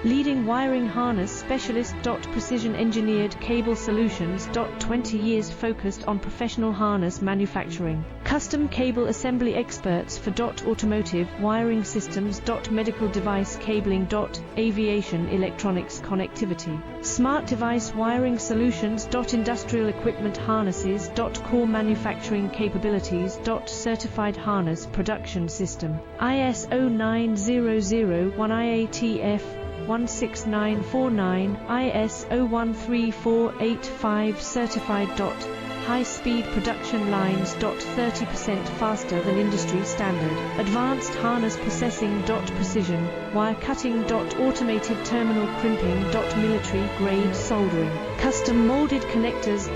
Leading wiring harness specialist. Precision engineered cable solutions. 20 years focused on professional harness manufacturing. Custom cable assembly experts for automotive wiring systems. Medical device cabling. Aviation electronics connectivity. Smart device wiring solutions. Industrial equipment harnesses. Core manufacturing capabilities. Certified harness production system. ISO 9001 IATF 16949, ISO 13485 certified. High-speed production lines. 30% faster than industry standard. Advanced harness processing. Precision wire cutting. Automated terminal crimping. Military grade soldering. Custom molded connectors.